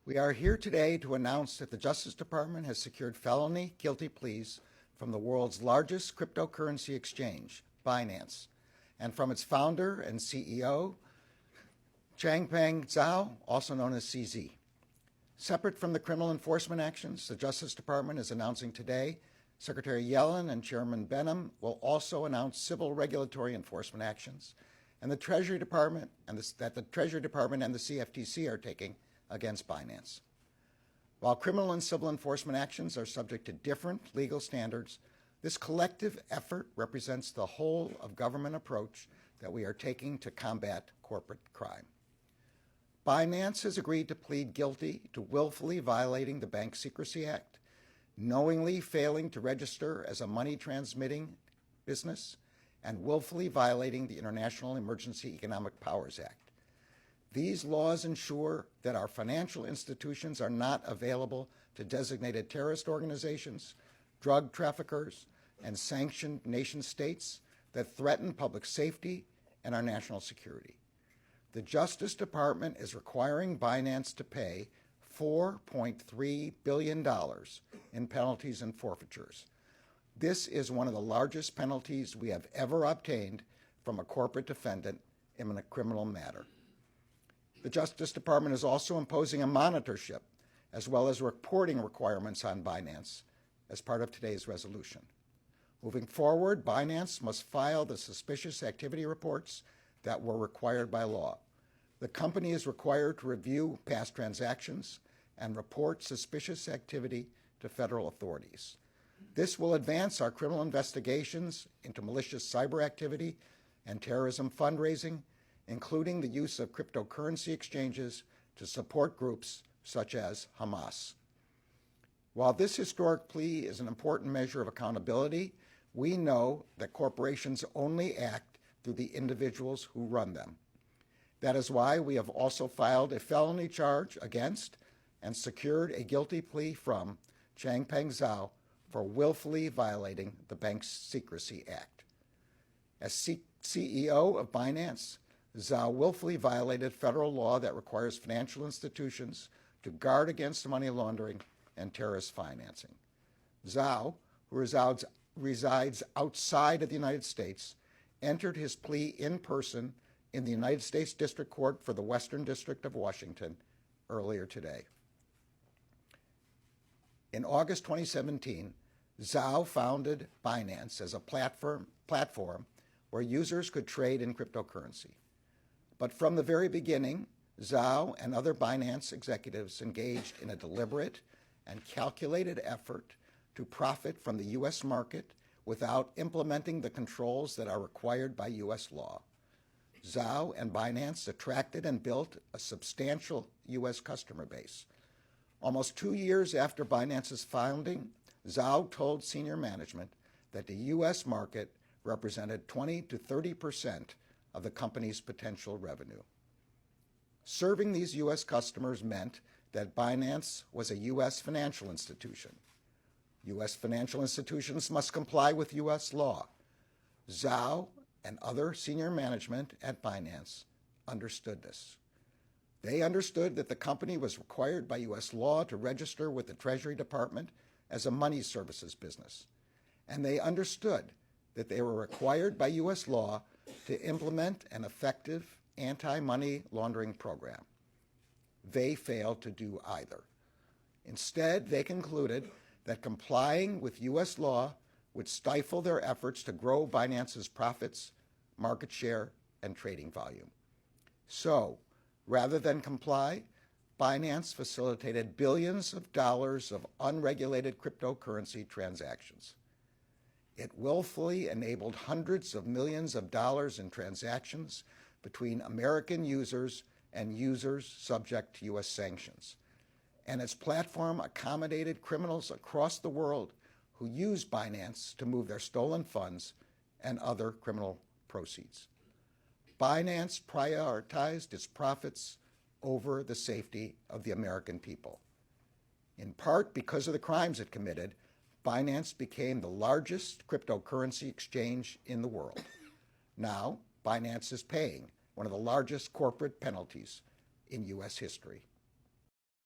We are here today to announce that the Justice Department has secured felony guilty pleas from the world's largest cryptocurrency exchange, Binance, and from its founder and CEO, Changpeng Zhao, also known as CZ. Separate from the criminal enforcement actions, the Justice Department is announcing today Secretary Yellen and Chairman Benham will also announce civil regulatory enforcement actions, and the Treasury Department and the CFTC are taking against Binance. While criminal and civil enforcement actions are subject to different legal standards, this collective effort represents the whole of government approach that we are taking to combat corporate crime. Binance has agreed to plead guilty to willfully violating the Bank Secrecy Act, knowingly failing to register as a money transmitting business, and willfully violating the International Emergency Economic Powers Act. These laws ensure that our financial institutions are not available to designated terrorist organizations, drug traffickers, and sanctioned nation states that threaten public safety and our national security. The Justice Department is requiring Binance to pay $4.3 billion in penalties and forfeitures. This is one of the largest penalties we have ever obtained from a corporate defendant in a criminal matter. The Justice Department is also imposing a monitorship as well as reporting requirements on Binance as part of today's resolution. Moving forward, Binance must file the suspicious activity reports that were required by law. The company is required to review past transactions and report suspicious activity to federal authorities. This will advance our criminal investigations into malicious cyber activity and terrorism fundraising, including the use of cryptocurrency exchanges to support groups such as Hamas. While this historic plea is an important measure of accountability, we know that corporations only act through the individuals who run them. That is why we have also filed a felony charge against and secured a guilty plea from Changpeng Zhao for willfully violating the Bank Secrecy Act. As CEO of Binance, Zhao willfully violated federal law that requires financial institutions to guard against money laundering and terrorist financing. Zhao, who resides outside of the United States, entered his plea in person in the United States District Court for the Western District of Washington earlier today. In August 2017, Zhao founded Binance as a platform where users could trade in cryptocurrency. But from the very beginning, Zhao and other Binance executives engaged in a deliberate and calculated effort to profit from the U.S. market without implementing the controls that are required by U.S. law. Zhao and Binance attracted and built a substantial U.S. customer base. Almost 2 years after Binance's founding, Zhao told senior management that the U.S. market represented 20 to 30% of the company's potential revenue. Serving these U.S. customers meant that Binance was a U.S. financial institution. U.S. financial institutions must comply with U.S. law. Zhao and other senior management at Binance understood this. They understood that the company was required by U.S. law to register with the Treasury Department as a money services business. And they understood that they were required by U.S. law to implement an effective anti-money laundering program. They failed to do either. Instead, they concluded that complying with U.S. law would stifle their efforts to grow Binance's profits, market share, and trading volume. So, rather than comply, Binance facilitated billions of dollars of unregulated cryptocurrency transactions. It willfully enabled hundreds of millions of dollars in transactions between American users and users subject to U.S. sanctions. And its platform accommodated criminals across the world who used Binance to move their stolen funds and other criminal proceeds. Binance prioritized its profits over the safety of the American people. In part because of the crimes it committed, Binance became the largest cryptocurrency exchange in the world. Now, Binance is paying one of the largest corporate penalties in U.S. history.